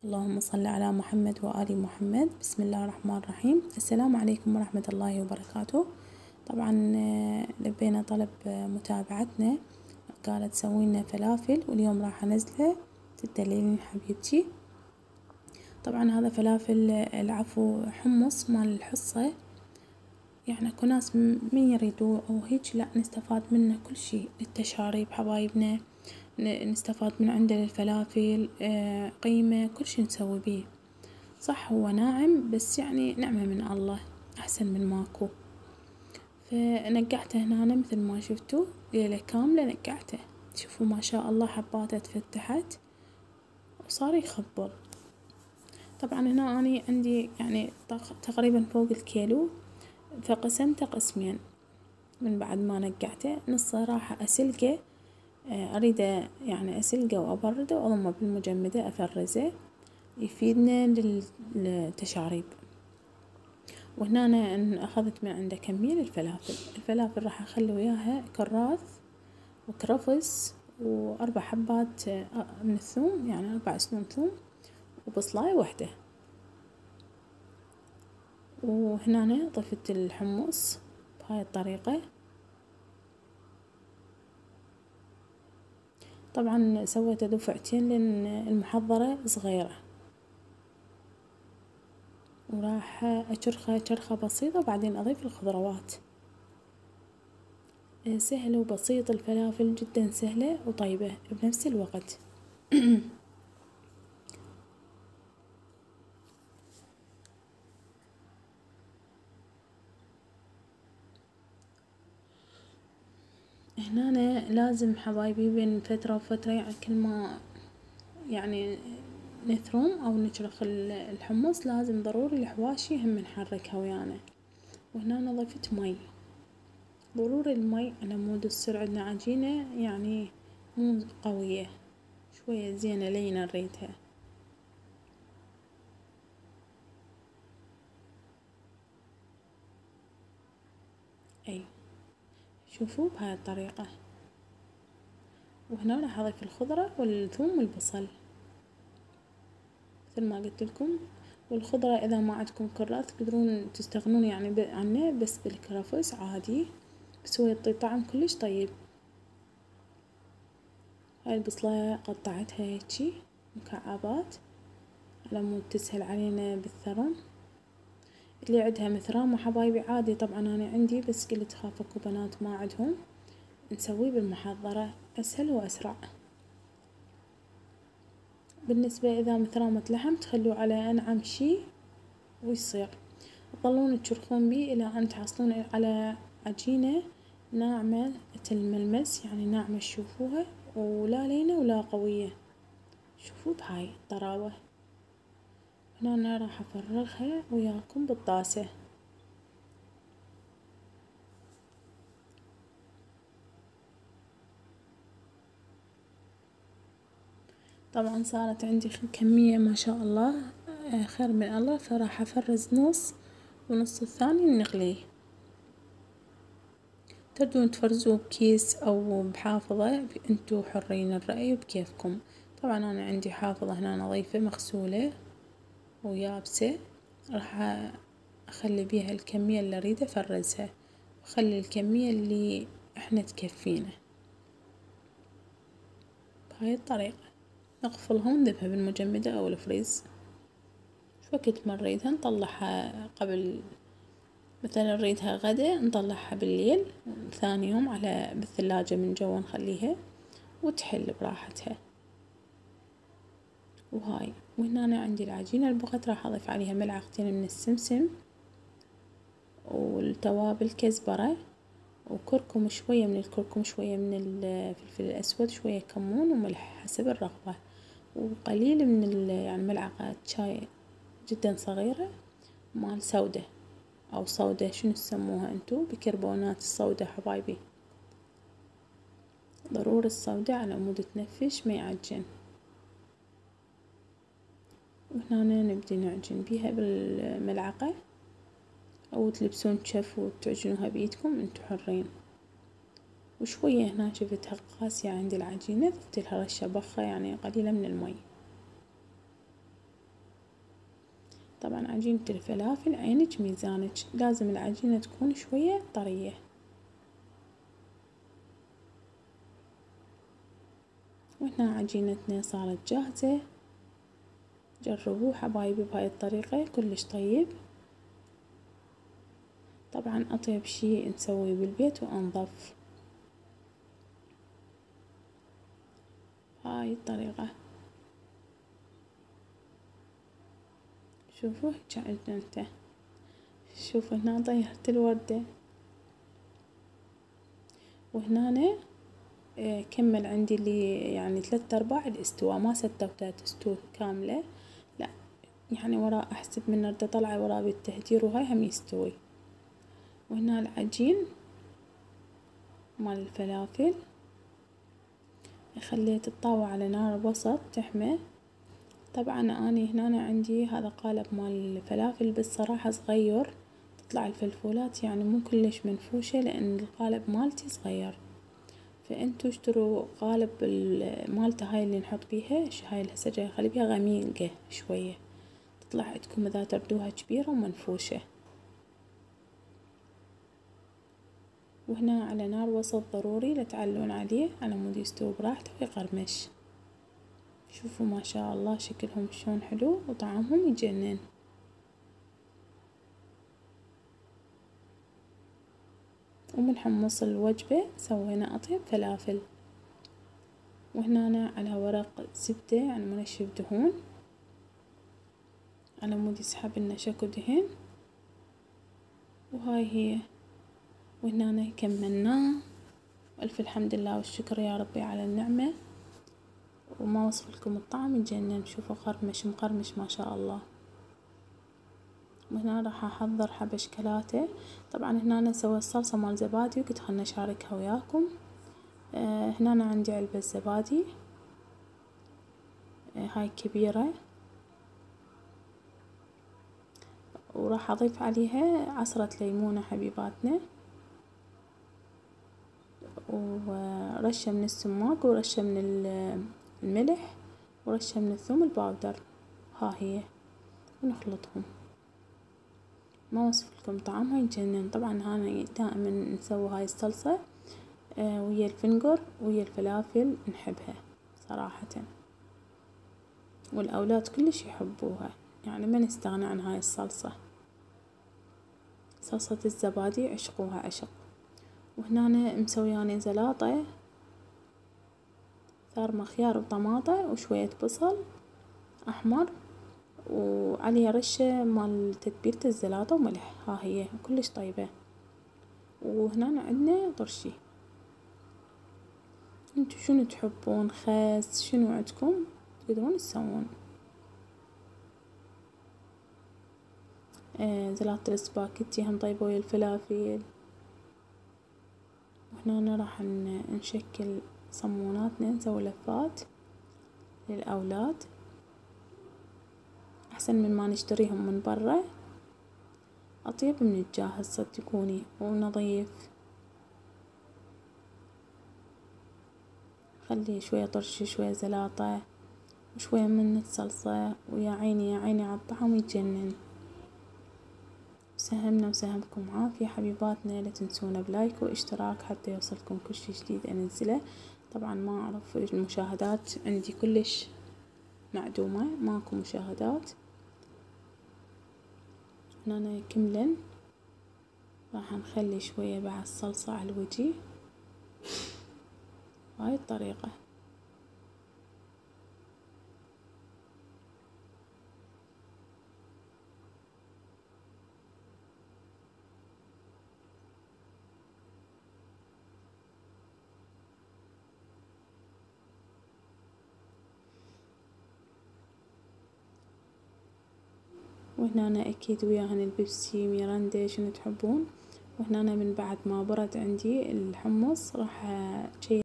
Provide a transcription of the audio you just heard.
اللهم صل على محمد وآل محمد. بسم الله الرحمن الرحيم. السلام عليكم ورحمة الله وبركاته. طبعا لبينا طلب متابعتنا، قالت سوينا فلافل واليوم راح انزله تدليلين حبيبتي. طبعا هذا فلافل العفو حمص مال الحصة، يعني اكو ناس من يريدوه او هيج، لا نستفاد منه كل شي للتشاريب حبايبنا، نستفاد من عنده للفلافل، قيمة كل شي نسوي بيه. صح هو ناعم بس يعني نعمة من الله أحسن من ماكو. فنقعته هنا مثل ما شفتوا ليلة كاملة نقعته، شوفوا ما شاء الله حباته تفتحت وصار يخبر. طبعا هنا أني عندي يعني تقريبا فوق الكيلو، فقسمته قسمين. من بعد ما نقعته نصه راح أسلقه، أريده يعني أسلقه وأبرده وأضمه بالمجمدة أفرزه يفيدنا للتشاريب. وهنا أنا أخذت من عنده كمية الفلافل راح أخلي وياها كراث وكرفس و4 حبات من الثوم، يعني 4 سنون ثوم وبصلاية واحدة. وهنا ضفت الحمص بهاي الطريقة. طبعا سويت دفعتين لأن المحضرة صغيرة، وراح أشرخها شرخة بسيطة وبعدين أضيف الخضروات. سهل وبسيط، الفلافل جدا سهلة وطيبة بنفس الوقت. هنا لازم حبايبي بين فترة وفترة، يعني كل ما يعني نثرم أو نشرخ الحمص لازم ضروري الحواشي هم نحركها ويانا. وهنا ضفت مي، ضروري المي على مود تصير عندنا عجينة يعني مو قوية، شوية زينة لينة نريدها. أي شوفوا بهاي الطريقة. وهنا راح أضيف الخضرة والثوم والبصل مثل ما قلت لكم. والخضرة إذا ما عندكم كراث تقدرون تستغنون يعني عنه بس بالكرفس عادي، بس هو يعطي طعم كلش طيب. هاي البصلة قطعتها هيجي مكعبات على مود تسهل علينا بالثرم. اللي عندها مثرام وحبايبي عادي، طبعا أنا عندي بس قلت خاف اكو بنات ما عندهم، نسويه بالمحضرة أسهل وأسرع. بالنسبة إذا مثرامة لحم تخلوه على أنعم شي ويصير، تظلون تشرخون بيه إلى أن تحصلون على عجينة ناعمة الملمس، يعني ناعمة تشوفوها ولا لينة ولا قوية. شوفوا بهاي الطراوة. هنا أنا راح أفرغها وياكم بالطاسة. طبعا صارت عندي كمية ما شاء الله خير من الله، فراح أفرز نص ونص الثاني نغليه. تقدرون تفرزوه بكيس أو بحافظة، انتو حرين الرأي وبكيفكم. طبعا أنا عندي حافظة هنا نظيفة مغسولة ويابسة، راح أخلي بيها الكمية اللي أريد أفرزها، وأخلي الكمية اللي إحنا تكفينا بهاي الطريقة. نقفلها ونذبها بالمجمدة أو الفريز. شو وقت ما نريدها نطلعها، قبل مثلا نريدها غدا نطلعها بالليل، ثاني يوم على بالثلاجة من جوا نخليها وتحل براحتها. وهاي وهنا أنا عندي العجينة البغت، راح أضيف عليها ملعقتين من السمسم والتوابل كزبرة وكركم، شوية من الكركم، شوية من الفلفل الأسود، شوية كمون وملح حسب الرغبة، وقليل من يعني ملعقة شاي جدا صغيرة مال سودة أو صودة، شنو تسموها انتو، بيكربونات الصودة حبايبي. ضروري الصودة على مود تنفش ما يعجن. وهنا نبدي نعجن بيها بالملعقة أو تلبسون كف وتعجنوها بإيدكم انتو حرين. وشوية هنا شفتها قاسية عندي العجينة، ضفت لها رشة بخة يعني قليلة من المي. طبعا عجينة الفلافل عينك ميزانك، لازم العجينة تكون شوية طرية. وهنا عجينتنا صارت جاهزة، جربوه حبايبي بهاي الطريقة كلش طيب. طبعا أطيب شي نسويه بالبيت وأنظف هاي الطريقة. شوفوا هيج عجنته، شوفوا هنا طيرت الوردة. وهنا كمل عندي اللي يعني 3/4 الاستواء، ما ستوته تستوي كاملة، لا يعني وراء أحسب من رد طلعة وراء بالتهدير وهاي هم يستوي. وهنا العجين مال الفلافل خليت الطاوة على نار وسط تحمى. طبعا اني هنا عندي هذا قالب مال الفلافل، بالصراحة صغير تطلع الفلفولات يعني مو كلش منفوشة لان القالب مالتي صغير، فانتو اشتروا قالب مالته هاي اللي نحط بيها، هاي اللي هسه جاي اخلي بيها غميقة شوية، تطلع عندكم اذا تردوها كبيرة ومنفوشة. وهنا على نار وسط ضروري لا تعلون عليه على مود يستوي براحته ويقرمش. شوفوا ما شاء الله شكلهم شلون حلو وطعمهم يجنن. ومن حمص الوجبة سوينا أطيب فلافل. وهنا على ورق زبدة يعني منشف دهون على مود يسحب لنا شكو دهن. وهاي هي. وهنا كملناه، والف الحمد لله والشكر يا ربي على النعمة. وما وصف لكم الطعم يجنن، شوفوا قرمش مقرمش ما شاء الله. وهنا راح احضر حبشكلاته. طبعا هنا سويت صلصة مال زبادي وقلت خلنا اشاركها وياكم. هنا عندي علبة زبادي هاي كبيرة، وراح اضيف عليها عصرة ليمونة حبيباتنا، ورشة من السماق، ورشة من الملح، ورشة من الثوم الباودر. ها هي ونخلطهم. ما وصف لكم طعمها يجنن. طبعا هانا دائما نسوي هاي الصلصة ويا الفنجر ويا الفلافل، نحبها صراحة، والأولاد كلش يحبوها، يعني ما نستغنى عن هاي الصلصة. صلصة الزبادي عشقوها عشق. وهنا مسوياني زلاطة ثارمة خيار وطماطة وشوية بصل أحمر، وعليها رشة مال تتبيلة الزلاطة وملح. ها هي كلش طيبة. وهنا عندنا طرشي، انتو شنو تحبون؟ خس شنو عندكم تقدرون تسوون. زلاطة السباكيتي هم طيبة ويا الفلافل. وهنا راح نشكل صموناتنا، نسوي لفات للأولاد أحسن من ما نشتريهم من برا، أطيب من الجاهز صدقوني ونظيف. خلي شوية طرشي شوية زلاطة وشوية من الصلصة، ويا عيني يا عيني على الطعم يجنن. ساهمنا وساهمكم عافية حبيباتنا، لا تنسونا بلايك واشتراك حتى يوصلكم كل شي جديد انزله. طبعا ما اعرف المشاهدات عندي كلش معدومة، ماكو مشاهدات. هنا كملا راح نخلي شوية بعد الصلصة على الوجه هاي الطريقة. وهنا اكيد وياهن البيبسي ميرندا شنو تحبون. وهنا من بعد ما برد عندي الحمص راح